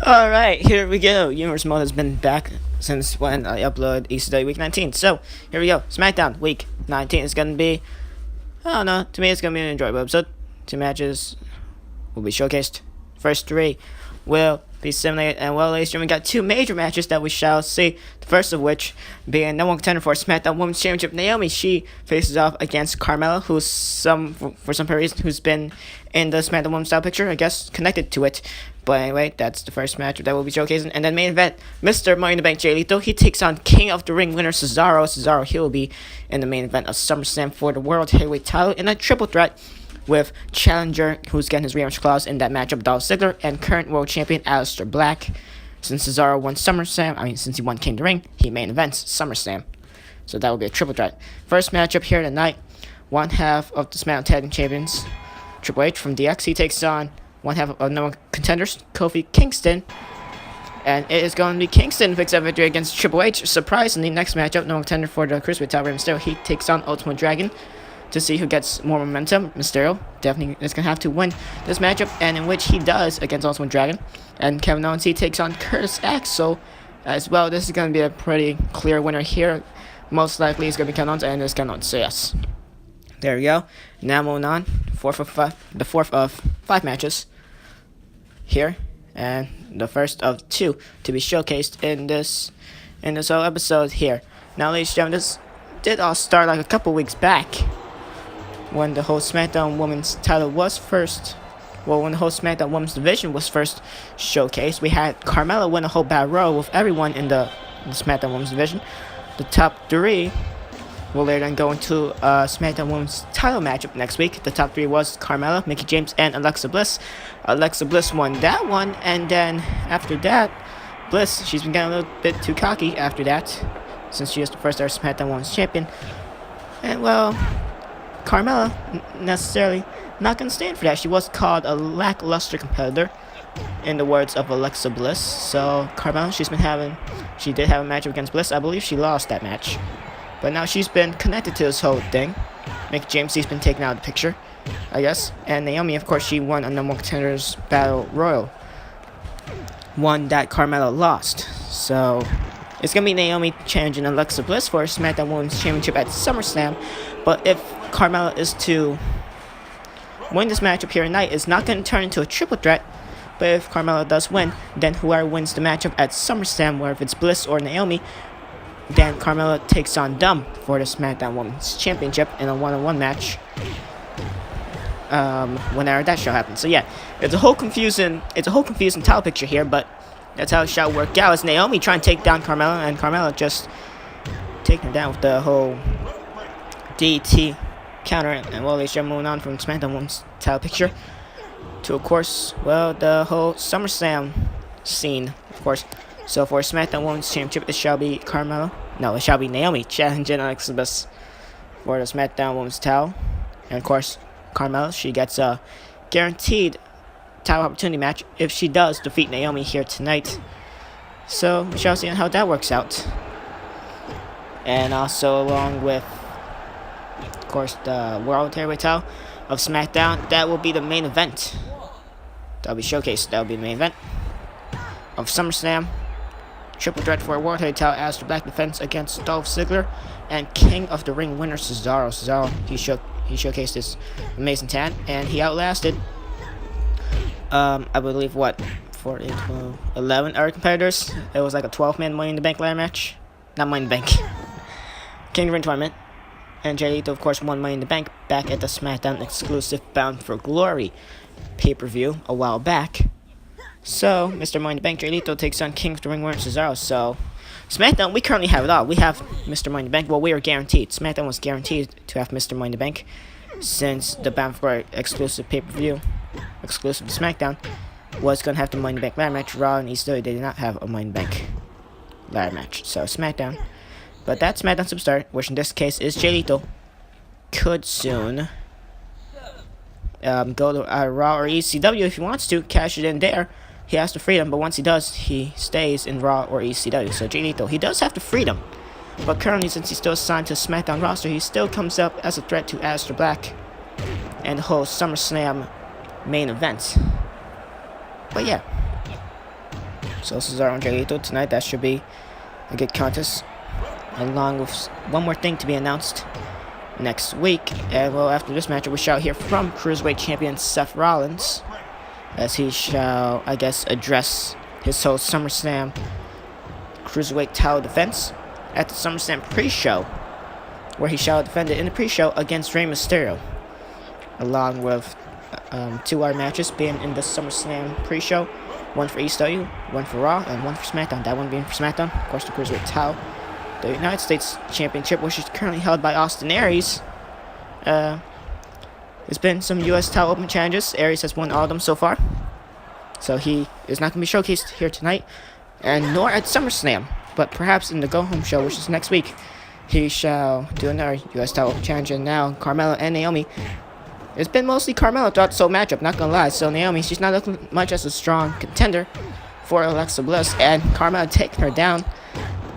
Alright, here we go. Universe Mode has been back since when I upload ECW Week 19. So, here we go. SmackDown Week 19 is going to be, I don't know, to me it's going to be an enjoyable episode. 2 matches will be showcased. First 3 will be simulated. And well, ladies and gentlemen, we got 2 major matches that we shall see. The first of which being number 1 contender for SmackDown Women's Championship, Naomi. She faces off against Carmella, who's for some reason, who's been in the SmackDown Women's style picture, I guess, connected to it. But anyway, that's the first match that we'll be showcasing. And then main event, Mr. Money in the Bank Jay Lethal. He takes on King of the Ring winner Cesaro. Cesaro, he will be in the main event of SummerSlam for the World Heavyweight title in a triple threat with challenger, who's getting his rematch clause in that matchup, Dolph Ziggler, and current world champion Aleister Black. Since Cesaro won since he won King of the Ring, he main events SummerSlam. So that will be a triple threat. First matchup here tonight, one half of the SmackDown Tag Team Champions, Triple H from DX. He takes on one half of number 1 contenders, Kofi Kingston. And it is going to be Kingston picks up victory against Triple H. Surprisingly, next matchup, number 1 contender for the cruiserweight title, Mysterio. He takes on Ultimate Dragon to see who gets more momentum. Mysterio definitely is going to have to win this matchup, and in which he does against Ultimate Dragon. And Kevin Owens, he takes on Curtis Axel as well. This is going to be a pretty clear winner here. Most likely it's going to be Kevin Owens, and it's Kevin Owens, so yes. There we go. Now moving on, the fourth of 5 matches here, and the first of 2 to be showcased in this whole episode here. Now, ladies and gentlemen, this did all start like a couple weeks back when the whole SmackDown Women's title was first. Well, when the whole SmackDown Women's division was first showcased, we had Carmella win a whole battle royal with everyone in the SmackDown Women's division. The top 3 will later then go into a SmackDown Women's title matchup next week. The top 3 was Carmella, Mickie James, and Alexa Bliss. Alexa Bliss won that one, and then after that, Bliss, she's been getting a little bit too cocky after that, since she is the first ever SmackDown Women's champion. And well, Carmella necessarily not going to stand for that. She was called a lackluster competitor, in the words of Alexa Bliss. So Carmella, she did have a match against Bliss. I believe she lost that match. But now she's been connected to this whole thing. Mickie James, he's been taken out of the picture, I guess. And Naomi, of course, she won a number 1 contenders battle royal, one that Carmella lost. So it's going to be Naomi challenging Alexa Bliss for SmackDown Women's Championship at SummerSlam. But if Carmella is to win this matchup here tonight, it's not going to turn into a triple threat. But if Carmella does win, then whoever wins the matchup at SummerSlam, whether it's Bliss or Naomi, then Carmella takes on Dumb for the SmackDown Women's Championship in a 1-on-1 match. Whenever that show happens. So yeah, it's a whole confusing title picture here, but that's how it shall work out. It's Naomi trying to take down Carmella, and Carmella just taking her down with the whole DT counter. And well, they're moving on from SmackDown Women's title picture to, of course, well, the whole SummerSlam scene, of course. So for SmackDown Women's Championship, it shall be Naomi challenging Alexa Bliss for the SmackDown Women's title. And of course, Carmella, she gets a guaranteed title opportunity match if she does defeat Naomi here tonight. So we shall see how that works out. And also along with, of course, the World Heavyweight title of SmackDown, that will be the main event. That'll be showcased. That'll be the main event of SummerSlam. Triple threat for a World Heavyweight title as the Black defense against Dolph Ziggler and King of the Ring winner Cesaro. Cesaro, he showcased his amazing talent, and he outlasted, I believe, 11 other competitors. It was like a 12-man Money in the Bank ladder match. Not Money in the Bank. King of the Ring tournament. And Jay Lethal, of course, won Money in the Bank back at the SmackDown exclusive Bound for Glory pay-per-view a while back. So, Mr. Money in the Bank, Jay Lethal takes on King of the Ring winner Cesaro. So, SmackDown, we currently have it all. We have Mr. Money in the Bank. Well, we are guaranteed. SmackDown was guaranteed to have Mr. Money in the Bank since the Bound for Glory exclusive pay-per-view, exclusive to SmackDown, was going to have the Money in the Bank ladder match. Raw and ECW, they did not have a Money in the Bank ladder match. So, SmackDown. But that SmackDown Superstar, which in this case is Jay Lethal, could soon go to Raw or ECW if he wants to, cash it in there. He has the freedom, but once he does, he stays in Raw or ECW. So Jay Lethal, he does have the freedom, but currently, since he's still signed to SmackDown roster, he still comes up as a threat to Aleister Black and the whole SummerSlam main event. But yeah, So Cesaro and Jay Lethal tonight. That should be a good contest. Along with one more thing to be announced next week. And well, after this match, we shall hear from cruiserweight champion Seth Rollins, as he shall, I guess, address his whole SummerSlam cruiserweight title defense at the SummerSlam pre-show, where he shall defend it in the pre-show against Rey Mysterio, along with 2 other matches being in the SummerSlam pre-show, one for ECW, one for Raw, and one for SmackDown. That one being for SmackDown, of course, the cruiserweight title. The United States Championship, which is currently held by Austin Aries. There's been some U.S. title open challenges. Aries has won all of them so far, so he is not going to be showcased here tonight, and nor at SummerSlam, but perhaps in the go-home show, which is next week, he shall do another U.S. title open challenge. And now Carmella and Naomi. It's been mostly Carmella throughout this whole matchup, not gonna lie. So Naomi, she's not looking much as a strong contender for Alexa Bliss, and Carmella taking her down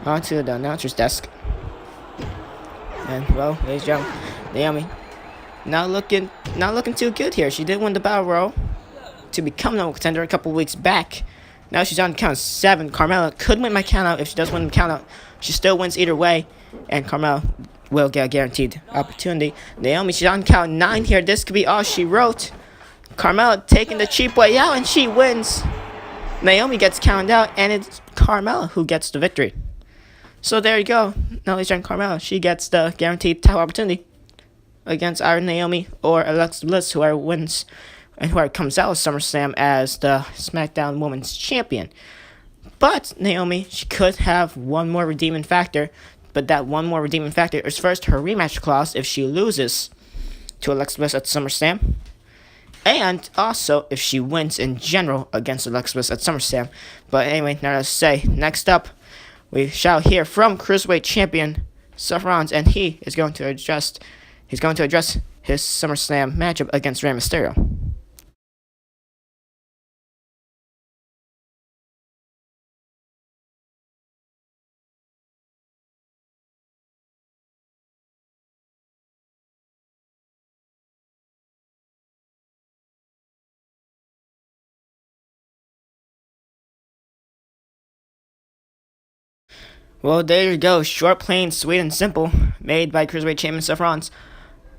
onto the announcer's desk. And well, ladies and gentlemen, Naomi not looking too good here. She did win the Battle Royal to become no contender a couple weeks back. Now she's on count 7. Carmella could win my countout. If she does win the countout, she still wins either way, and Carmella will get a guaranteed opportunity. Naomi, she's on count 9 here. This could be all she wrote. Carmella taking the cheap way out, and she wins. Naomi gets counted out, and it's Carmella who gets the victory. So there you go. Now, ladies and Carmella, she gets the guaranteed title opportunity against either Naomi or Alexa Bliss, whoever wins and whoever comes out of SummerSlam as the SmackDown Women's Champion. But Naomi, she could have one more redeeming factor, but that one more redeeming factor is first her rematch clause if she loses to Alexa Bliss at SummerSlam, and also if she wins in general against Alexa Bliss at SummerSlam. But anyway, now let's say, next up, we shall hear from cruiserweight champion Seth Rollins, and he is going to address his SummerSlam matchup against Rey Mysterio. Well, there you go. Short, plain, sweet, and simple. Made by cruiserweight champion Seth Rollins.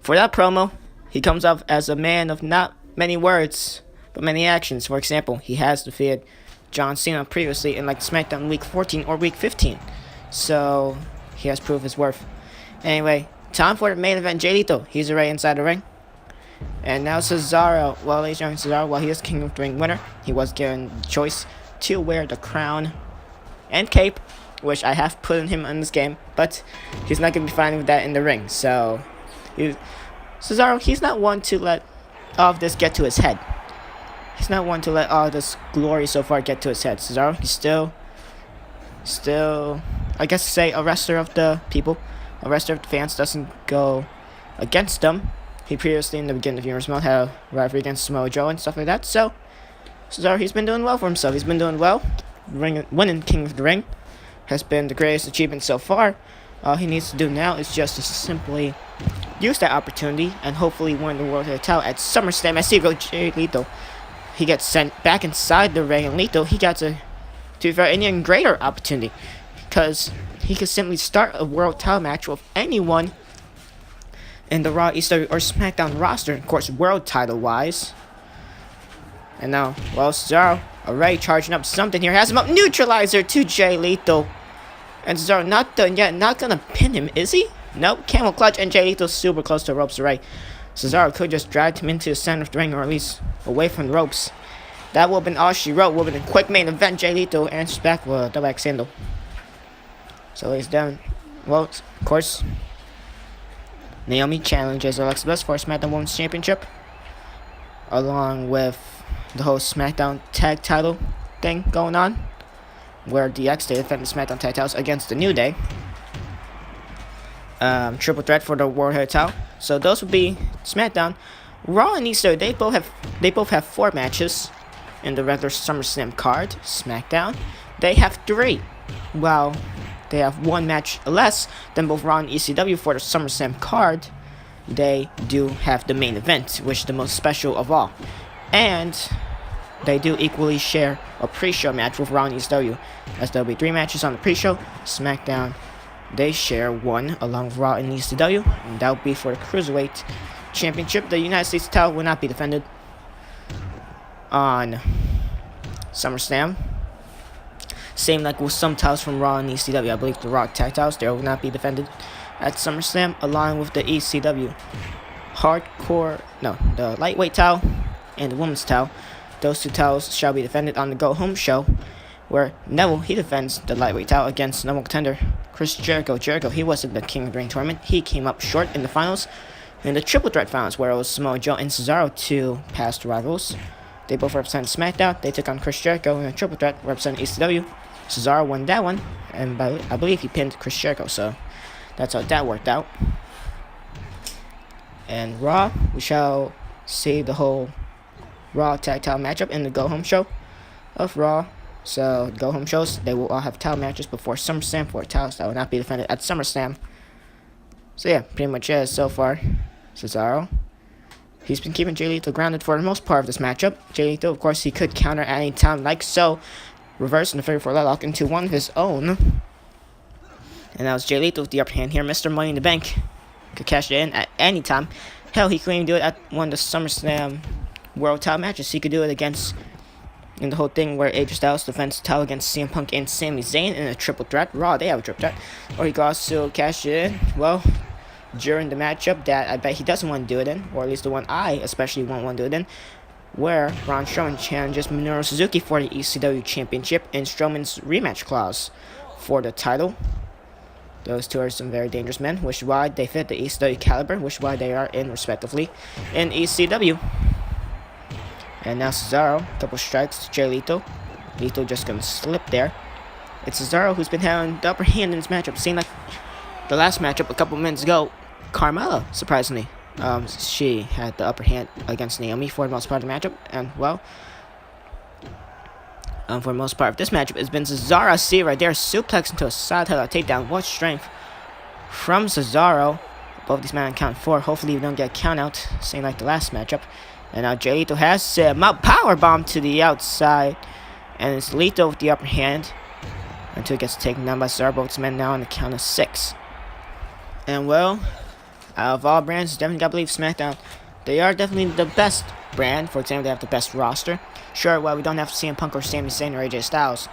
For that promo, he comes off as a man of not many words, but many actions. For example, he has defeated John Cena previously in like SmackDown Week 14 or Week 15. So, he has proved his worth. Anyway, time for the main event. Jay Lethal, he's already inside the ring. And now Cesaro. Well, ladies and gentlemen, Cesaro, while he is King of the Ring winner, he was given the choice to wear the crown and cape, which I have put on him in this game, but he's not going to be fine with that in the ring. So, Cesaro, he's not one to let all of this get to his head. He's not one to let all of this glory so far get to his head. Cesaro, he's still, I guess say, a wrestler of the people. A wrestler of the fans, doesn't go against them. He previously, in the beginning of Universe Mode, had a rivalry against Samoa Joe and stuff like that. So, Cesaro, he's been doing well for himself. He's been doing well. Winning King of the Ring has been the greatest achievement so far. All he needs to do now is just to simply use that opportunity and hopefully win the World Title at SummerSlam. As he goes, Jay Lethal, he gets sent back inside the ring, and Lethal, he got to an even greater opportunity, because he could simply start a World Title match with anyone in the Raw, ECW, or SmackDown roster, of course, World Title wise. And now, well, Cesaro already charging up something here. Has him up. Neutralizer to Jay Lethal. And Cesaro not done yet. Not going to pin him, is he? Nope. Camel clutch, and Jay Lethal super close to the ropes already. Cesaro could just drag him into the center of the ring, or at least away from the ropes. That would have been all she wrote. Would have been a quick main event. Jay Lethal answers back with a double axe handle. So, ladies and gentlemen, well, of course, Naomi challenges Alexa Bliss for SmackDown Women's Championship, along with the whole SmackDown Tag Title thing going on, where DX, they defend the SmackDown Tag Titles against the New Day. Triple threat for the World Title. So those would be SmackDown. Raw and ECW, they both have 4 matches in the regular SummerSlam card. SmackDown, they have 3. Well, they have 1 match less than both Raw and ECW for the SummerSlam card. They do have the main event, which is the most special of all. And they do equally share a pre-show match with Raw and ECW, as there'll be 3 matches on the pre-show. SmackDown, they share 1 along with Raw and ECW, and that'll be for the Cruiserweight Championship. The United States title will not be defended on SummerSlam. Same like with some titles from Raw and ECW. I believe the Raw tag titles, they will not be defended at SummerSlam, along with the ECW the lightweight title and the women's title. Those 2 titles shall be defended on the Go Home show, where Neville, he defends the lightweight title against number 1 contender Chris Jericho. He wasn't the King of the Ring tournament. He came up short in the finals, in the triple threat finals, where it was Samoa Joe and Cesaro, 2 past rivals. They both represent SmackDown. They took on Chris Jericho in a triple threat representing ECW. Cesaro won that one, and I believe he pinned Chris Jericho, so that's how that worked out. And Raw, we shall see the whole Raw tag title matchup in the Go Home show of Raw. So, Go Home shows, they will all have title matches before SummerSlam for titles that will not be defended at SummerSlam. So yeah, pretty much is so far. Cesaro, he's been keeping Jay Lethal grounded for the most part of this matchup. Jay Lethal, of course, he could counter at any time, like so. Reverse in the figure 4 leg lock into one of his own. And that was Jay Lethal with the upper hand here. Mr. Money in the Bank could cash it in at any time. Hell, he couldn't even do it at one of the SummerSlam World title matches. He could do it against, in the whole thing where AJ Styles defends the title against CM Punk and Sami Zayn in a triple threat. Raw, they have a triple threat. Or he could also cash it in, well, during the matchup that I bet he doesn't want to do it in, or at least the one I especially won't want to do it in, where Braun Strowman challenges Minoru Suzuki for the ECW Championship in Strowman's rematch clause for the title. Those 2 are some very dangerous men, which is why they fit the ECW caliber, which is why they are in, respectively, in ECW. And now Cesaro, couple strikes to Jay Lethal. Lethal just gonna slip there. It's Cesaro who's been having the upper hand in this matchup. Seeing like the last matchup a couple minutes ago, Carmella, surprisingly, she had the upper hand against Naomi for the most part of the matchup. And, well, for the most part of this matchup, it's been Cesaro. See right there, suplex into a side headlock takedown. What strength from Cesaro. Both these men on count 4. Hopefully we don't get a count out, same like the last matchup. And now Jay Lethal has a power bomb to the outside. And it's Lethal with the upper hand until it gets taken down by Cesaro. Both men now on the count of 6. And, well, out of all brands, definitely gotta believe SmackDown, they are definitely the best brand. For example, they have the best roster. Sure, well, we don't have CM Punk or Sami Zayn or AJ Styles.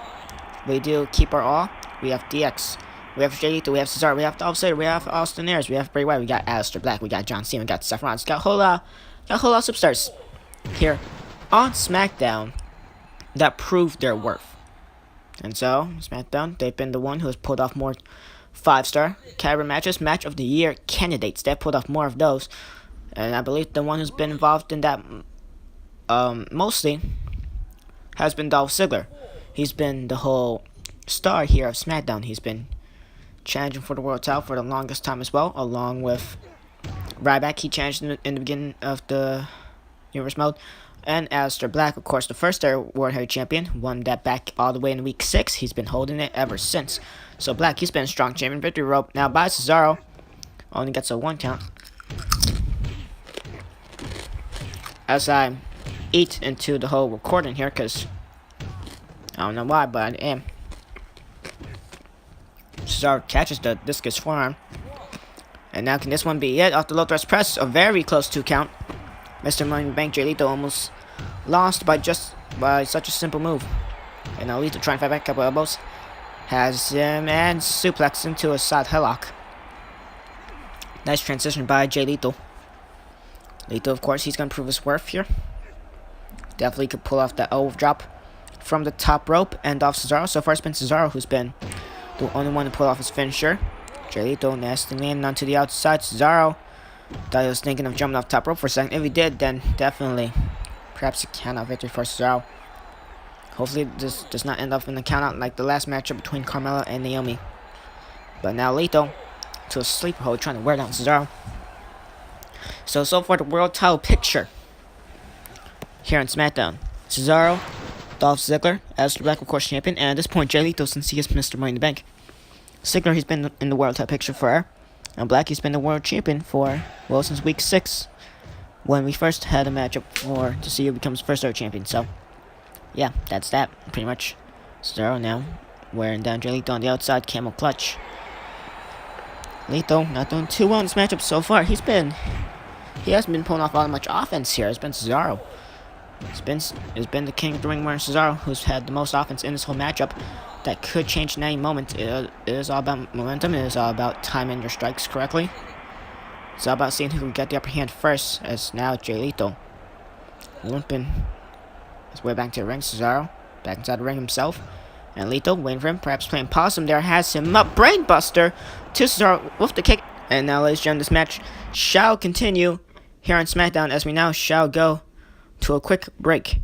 We do keep our all. We have DX. We have Jay Lethal. We have Cesaro. We have Dolph Ziggler. We have Austin Aries. We have Bray Wyatt. We got Aleister Black. We got John Cena. We got Seth Rollins. We got a whole lot of superstars here on SmackDown that proved their worth. And so, SmackDown, they've been the one who has pulled off more 5-star caliber matches, match of the year candidates. They've pulled off more of those. And I believe the one who's been involved in that mostly has been Dolph Ziggler. He's been the whole star here of SmackDown. He's been challenging for the world title for the longest time as well, along with Ryback. He challenged in the beginning of the Universe mode. And Aleister Black, of course, the first ever World Heavyweight Champion, won that back all the way in week 6. He's been holding it ever since. So Black, he's been a strong champion. Victory rope now by Cesaro. Only gets a 1 count. As I eat into the whole recording here, because I don't know why, but I am. Cesaro catches the discus forearm. And now can this one be it? Off the low thrust press, a very close 2 count. Mr. Money in the Bank, Jay Lethal almost lost by such a simple move. And now Lethal trying to fight back, couple elbows. Has him and suplex into a side headlock. Nice transition by Jay Lethal. Lethal, of course, he's going to prove his worth here. Definitely could pull off that O drop from the top rope and off Cesaro. So far it's been Cesaro who's been the only one to pull off his finisher. Jay Lethal nasty landing onto the outside. Cesaro thought he was thinking of jumping off top rope for a second. If he did, then definitely perhaps a count out victory for Cesaro. Hopefully this does not end up in the count out like the last matchup between Carmella and Naomi. But now Lethal to a sleeper hold trying to wear down Cesaro. So far the world title picture here on SmackDown. Cesaro, Dolph Ziggler, Aleister Black, of course, champion. And at this point, Jay Lethal, since he is Mr. Money in the Bank. Ziggler, he's been in the world title picture forever. And Black, he's been the world champion for, well, since week 6. When we first had a matchup to see who becomes first ever champion. So, yeah, that's that, pretty much. Cesaro now wearing down Jay Lethal on the outside, camel clutch. Lethal not doing too well in this matchup so far. He hasn't been pulling off all that much offense here. It's been Cesaro. It's been the king of the ring wearing Cesaro who's had the most offense in this whole matchup. That could change in any moment. It is all about momentum. It is all about timing your strikes correctly. It's all about seeing who can get the upper hand first, as now Jay Lethal limping his way back to the ring. Cesaro back inside the ring himself. And Lethal waiting for him, perhaps playing possum there, has him up. Brainbuster to Cesaro with the kick. And now, ladies and gentlemen, this match shall continue here on SmackDown, as we now shall go to a quick break.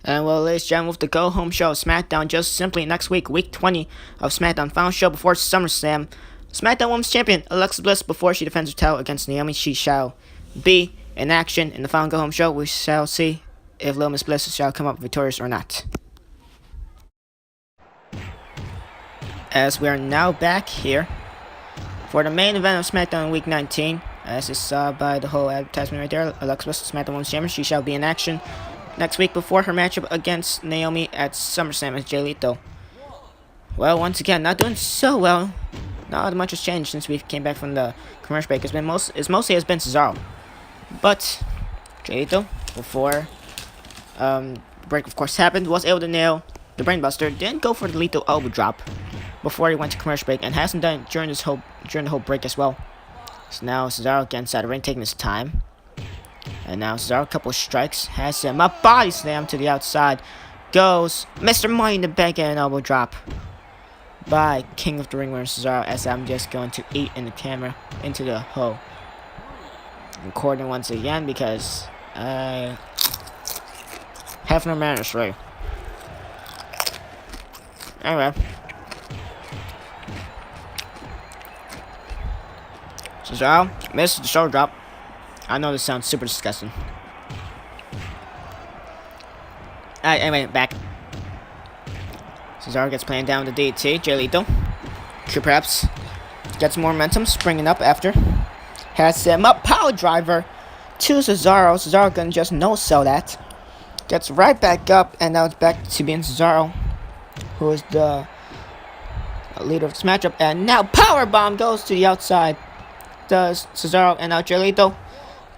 And well, ladies and gentlemen, with the go-home show of SmackDown just simply next week, week 20 of SmackDown, final show before SummerSlam. SmackDown Women's Champion Alexa Bliss, before she defends her title against Naomi, she shall be in action in the final go-home show. We shall see if Little Miss Bliss shall come up victorious or not. As we are now back here for the main event of SmackDown Week 19, as is saw by the whole advertisement right there, Alexa Bliss, SmackDown Women's Champion, she shall be in action next week before her matchup against Naomi at SummerSlam as Jay Lethal. Well, once again, not doing so well. Not much has changed since we came back from the commercial break. It mostly has been Cesaro, but Jay Lethal, before the break of course happened, was able to nail the Brainbuster. Didn't go for the lethal elbow drop before he went to commercial break, and hasn't done it during the whole break as well. So now Cesaro gets inside the ring, taking his time. And now Cesaro, a couple of strikes, has him up, body slam to the outside. Goes Mr. Money in the Bank, and an elbow drop by King of the Ring wearing Cesaro, as I'm just going to eat in the camera into the hole. Recording once again because I have no manners, right? Anyway. Cesaro missed the shoulder drop. I know this sounds super disgusting. Alright, anyway, back. Cesaro gets planned down with the DT. Jay Lethal could perhaps get some more momentum, springing up after. Has him up, power driver to Cesaro. Cesaro gonna just no-sell that. Gets right back up, and now it's back to being Cesaro, who is the leader of this matchup. And now powerbomb goes to the outside. Does Cesaro, and now Jay Lethal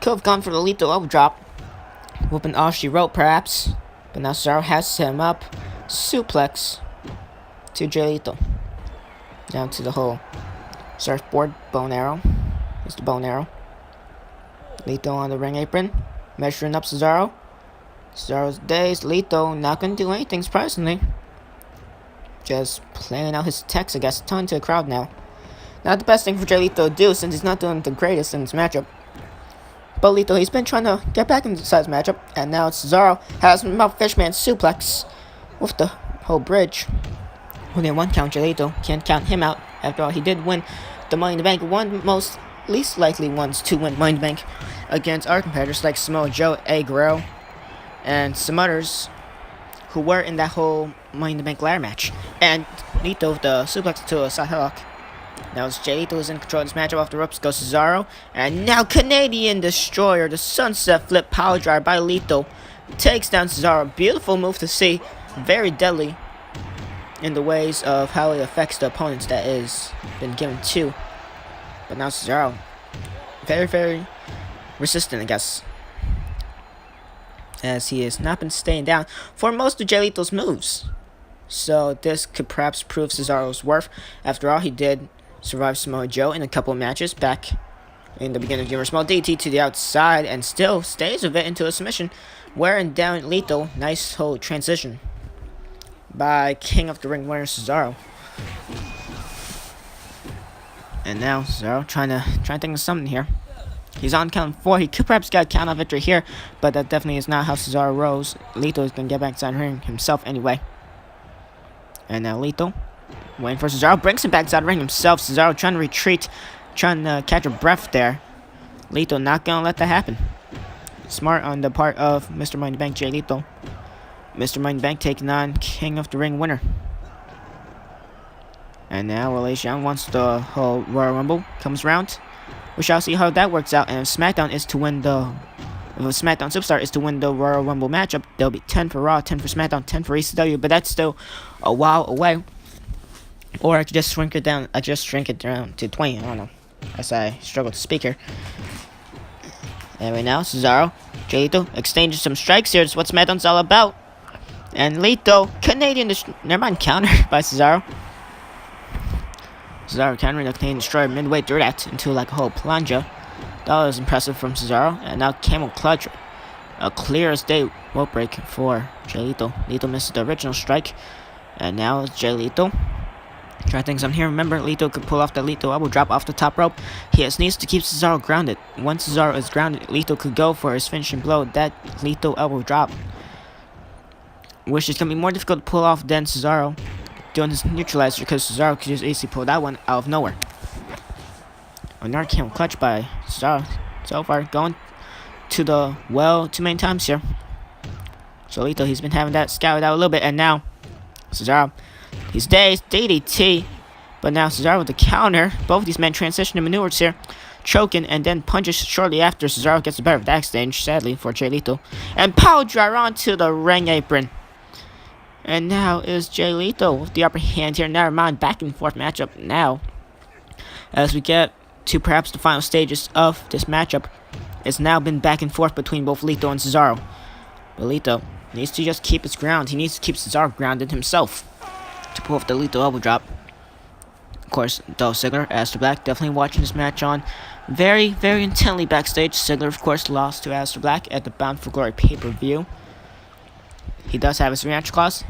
could have gone for the lethal elbow drop, whooping all she wrote perhaps, but now Cesaro has him up, suplex to Jay Lethal, down to the whole surfboard, bone arrow. It's the bone arrow. Lethal on the ring apron, measuring up Cesaro. Cesaro's dazed. Lethal not gonna do anything surprisingly, just playing out his text, I guess, telling to the crowd now. Not the best thing for Jay Lethal to do, since he's not doing the greatest in this matchup. But Lethal, he's been trying to get back into this matchup, and now Cesaro has him up, fishman suplex with the whole bridge. Only one count. Jay Lethal can't count him out. After all, he did win the Money in the Bank, one least likely ones to win Money in the Bank against our competitors like Samoa Joe, A. Guerrero, and some others who were in that whole Money in the Bank ladder match. And Lethal with the suplex to a side headlock. Now it's Jay Lethal who's in control of this matchup. Off the ropes goes Cesaro. And now Canadian Destroyer, the sunset flip power drive by Lethal, takes down Cesaro. Beautiful move to see. Very deadly in the ways of how it affects the opponents that is been given to. But now Cesaro, very, very resistant, I guess, as he has not been staying down for most of Jay Lethal's moves. So this could perhaps prove Cesaro's worth. After all, he did survive Samoa Joe in a couple of matches back in the beginning of the year. Small DT to the outside and still stays with it into a submission, wearing down Lethal. Nice whole transition by King of the Ring winner Cesaro. And now Cesaro trying to think of something here. He's on count 4. He could perhaps get a count out victory here, but that definitely is not how Cesaro rolls. Lethal is going to get back inside the ring himself anyway. And now Lethal waiting for Cesaro, brings him back inside the ring himself. Cesaro trying to retreat, trying to catch a breath there. Lethal not going to let that happen. Smart on the part of Mr. Money in the Bank, Jay Lethal. Mr. Money in the Bank taking on King of the Ring winner. And now Relation, once the whole Royal Rumble comes around, we shall see how that works out. And SmackDown is to win the of a SmackDown Superstar is to win the Royal Rumble matchup. There'll be 10 for Raw, 10 for SmackDown, 10 for ECW, but that's still a while away. Or I could just shrink it down. I just shrink it down to 20. I don't know. As I struggle to speak here. And right now, Cesaro, Jay Lethal exchanges some strikes here. That's what SmackDown's all about. And Lethal, never mind, counter by Cesaro. Cesaro countering the Canadian Destroyer midway through that into like a whole plunger. That was impressive from Cesaro. And now Camel Clutch. A clear as day rope break for Jay Lethal. Lethal misses the original strike. And now it's Jay Lethal. Try things on here. Remember, Lethal could pull off the Lethal elbow drop off the top rope. He needs to keep Cesaro grounded. Once Cesaro is grounded, Lethal could go for his finishing blow. That Lethal elbow drop, which is going to be more difficult to pull off than Cesaro doing his neutralizer, because Cesaro could just easily pull that one out of nowhere. Another camel clutch by Cesaro. So far, going to the well too many times here. So Lethal, he's been having that scouted out a little bit, and now Cesaro, he's dazed, DDT, but now Cesaro with the counter. Both of these men transition to maneuvers here, choking, and then punches shortly after. Cesaro gets the better of that exchange, sadly, for Jay Lethal, and power driver onto the ring apron. And now is Jay Lethal with the upper hand here. Never mind, back and forth matchup now. As we get to perhaps the final stages of this matchup, it's now been back and forth between both Lethal and Cesaro. But Lethal needs to just keep his ground. He needs to keep Cesaro grounded himself to pull off the Lethal elbow drop. Of course, Dolph Ziggler, Aleister Black, definitely watching this match on very, very intently backstage. Ziggler, of course, lost to Aleister Black at the Bound for Glory pay-per-view. He does have his rematch clause.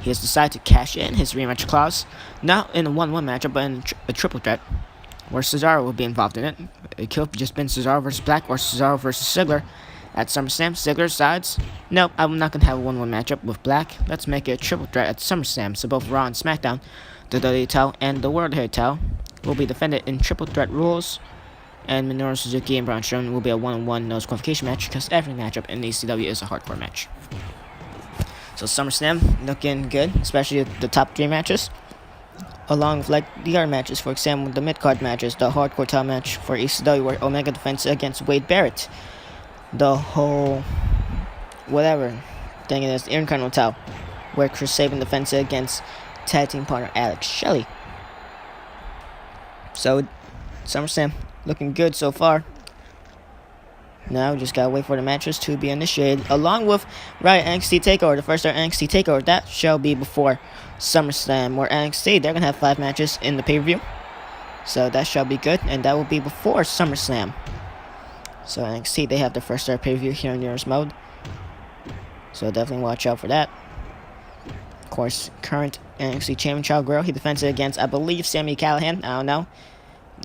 He has decided to cash in his rematch clause, not in a 1-1 matchup, but in a triple threat, where Cesaro will be involved in it. It could have just been Cesaro versus Black or Cesaro versus Ziggler at SummerSlam. Ziggler decides, nope, I'm not going to have a 1-1 matchup with Black. Let's make it a triple threat at SummerSlam. So both Raw and SmackDown, the WWE title and the World Heavyweight title, will be defended in triple threat rules. And Minoru Suzuki and Braun Strowman will be a 1-on-1 no disqualification match, because every matchup in the ECW is a hardcore match. So SummerSlam looking good, especially the top 3 matches, along with like the other matches. For example, the mid-card matches, the hardcore title match for ECW where Omega defends against Wade Barrett, the whole whatever thing it is, the Intercontinental title, where Chris Sabin defends against tag team partner Alex Shelley. So SummerSlam looking good so far. Now, just gotta wait for the matches to be initiated, along with NXT TakeOver, the first NXT TakeOver. That shall be before SummerSlam, where NXT, they're gonna have 5 matches in the pay-per-view. So that shall be good, and that will be before SummerSlam. So NXT, they have their first pay-per-view here in Nearest Mode. So definitely watch out for that. Of course, current NXT Champion Chad Guerrero, he defends it against, I believe, Sami Callihan. I don't know.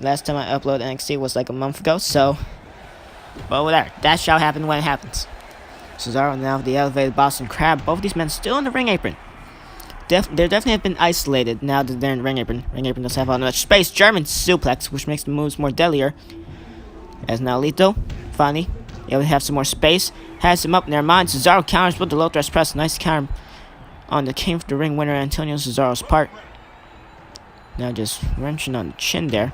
Last time I uploaded NXT was like a month ago, so... But whatever, that shall happen when it happens. Cesaro now the elevated Boston Crab. Both of these men still in the ring apron. They definitely have been isolated now that they're in the ring apron. Ring apron doesn't have all much space. German suplex, which makes the moves more deadlier. As now Lethal, finally, able to have some more space. Has him up, never mind. Cesaro counters with the low thrust press. Nice counter on the King of the Ring winner Antonio Cesaro's part. Now just wrenching on the chin there.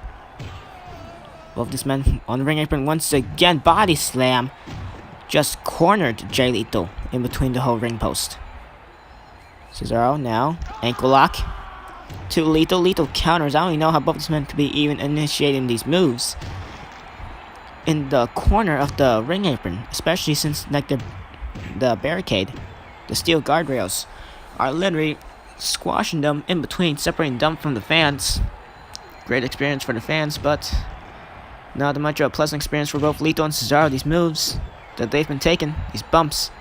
Both these men on the ring apron once again. Body slam. Just cornered Jay Lethal in between the whole ring post. Cesaro now. Ankle lock. To Lethal. Lethal counters. I don't even know how both these men could be even initiating these moves in the corner of the ring apron. Especially since like the barricade, the steel guardrails, are literally squashing them in between, separating them from the fans. Great experience for the fans, but not much of a pleasant experience for both Lethal and Cesaro. These moves that they've been taking, these bumps,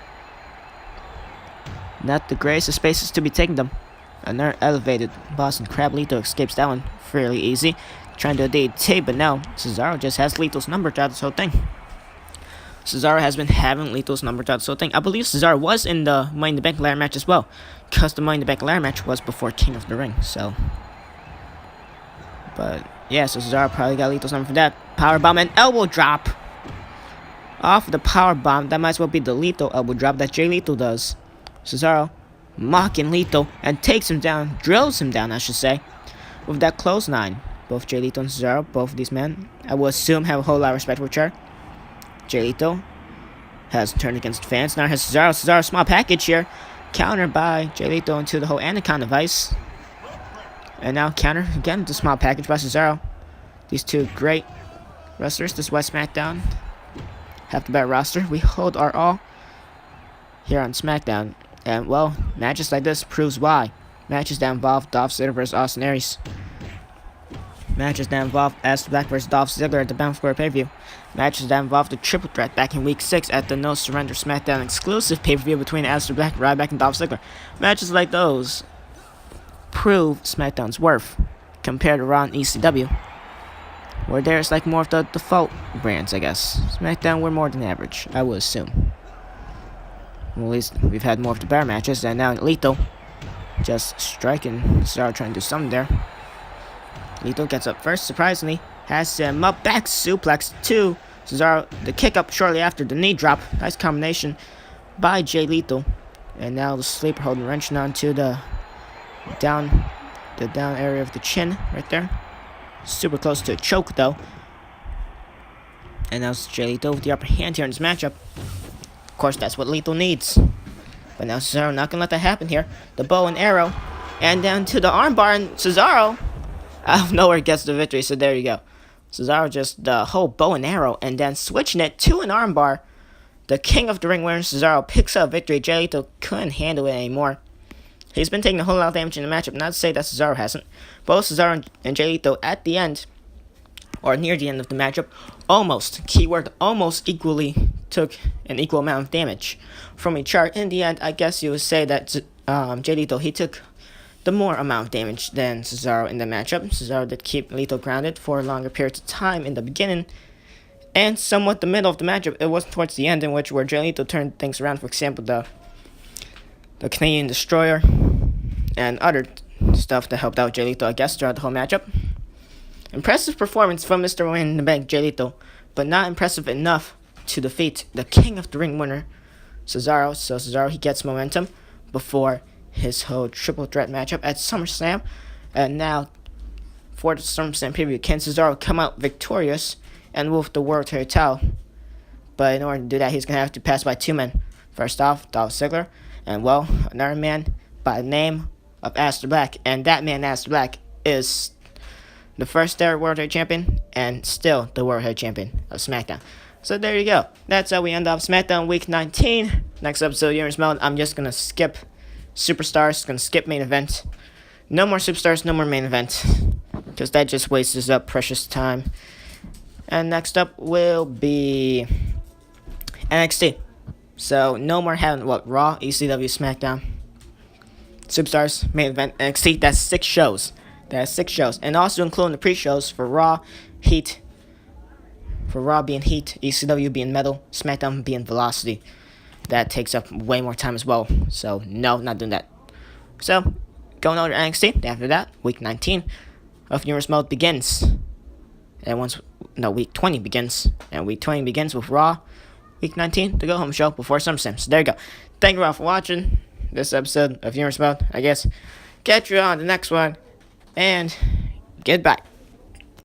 not the greatest of spaces to be taking them. Another elevated Boston Crab. Lethal escapes that one fairly easy, trying to do a DDT, but now Cesaro just has Lethal's number throughout this whole thing. Cesaro has been having Lethal's number throughout this whole thing. I believe Cesaro was in the Money in the Bank ladder match as well, because the Money in the Bank ladder match was before King of the Ring, so... But, yeah, so Cesaro probably got Lethal's number for that. Powerbomb and elbow drop. Off the powerbomb, that might as well be the Lethal elbow drop that Jay Lethal does. Cesaro mocking Lethal and takes him down, drills him down, I should say, with that clothesline. Both Jay Lethal and Cesaro, both of these men, I will assume, have a whole lot of respect for each other. Jay Lethal has turned against fans. Now has Cesaro. Cesaro, small package here. Countered by Jay Lethal into the whole Anaconda Vice. And now counter again the small package by Cesaro. These two great wrestlers. This West SmackDown have the better roster. We hold our all here on SmackDown. And, well, matches like this proves why. Matches that involve Dolph Ziggler versus Austin Aries. Matches that involve Aleister Black versus Dolph Ziggler at the Bound for Glory pay-per-view. Matches that involve the triple threat back in Week 6 at the No Surrender SmackDown exclusive pay-per-view between Aleister Black, Ryback, and Dolph Ziggler. Matches like those prove SmackDown's worth compared to Raw and ECW, where there's like more of the default brands, I guess. SmackDown, we're more than average, I would assume. Well, at least we've had more of the better matches, and now Lethal just striking Cesaro, trying to do something there. Lethal gets up first, surprisingly, has him up, back suplex to Cesaro, the kick up shortly after the knee drop. Nice combination by Jay Lethal. And now the sleeper holding wrenching onto the down area of the chin right there. Super close to a choke though. And now it's Jay Lethal with the upper hand here in this matchup. Of course, that's what Lethal needs. But now Cesaro not gonna let that happen here. The bow and arrow, and down to the armbar, and Cesaro out of nowhere gets the victory. So there you go. Cesaro just the whole bow and arrow, and then switching it to an armbar. The King of the Ring winner Cesaro picks up victory. Jay Lethal couldn't handle it anymore. He's been taking a whole lot of damage in the matchup. Not to say that Cesaro hasn't. Both Cesaro and Jay Lethal at the end, or near the end of the matchup, almost, keyword almost, equally took an equal amount of damage from each other. In the end, I guess you would say that Jay Lethal, he took the more amount of damage than Cesaro in the matchup. Cesaro did keep Lethal grounded for a longer period of time in the beginning, and somewhat the middle of the matchup. It was towards the end in which where Jay Lethal turned things around. For example, the Canadian Destroyer and other stuff that helped out Jay Lethal, I guess, throughout the whole matchup. Impressive performance from Mr. Wayne in the Bank, Jay Lethal, but not impressive enough to defeat the King of the Ring winner, Cesaro. So Cesaro, he gets momentum before his whole triple threat matchup at SummerSlam. And now, for the SummerSlam preview, can Cesaro come out victorious and with the World Heavyweight title? But in order to do that, he's going to have to pass by two men. First off, Dolph Ziggler, and, well, another man by the name of Aleister Black. And that man, Aleister Black, is the first ever World Heavyweight Champion and still the World Heavyweight Champion of SmackDown. So there you go. That's how we end off SmackDown Week 19. Next episode, Universe Mode, I'm just going to skip Superstars. Going to skip main event. No more Superstars, no more main event, because that just wastes up precious time. And next up will be NXT. So no more having, Raw, ECW, SmackDown, Superstars, main event, NXT. That's 6 shows. And also including the pre-shows for Raw, Heat. For Raw being Heat, ECW being Metal, SmackDown being Velocity. That takes up way more time as well. So, no, not doing that. So, going over to NXT. After that, Week 19 of Universe Mode begins. And Week 20 begins. And Week 20 begins with Raw. Week 19, the go-home show before SummerSlam. So, there you go. Thank you all for watching this episode of Universe Mode. I guess catch you on the next one. And goodbye.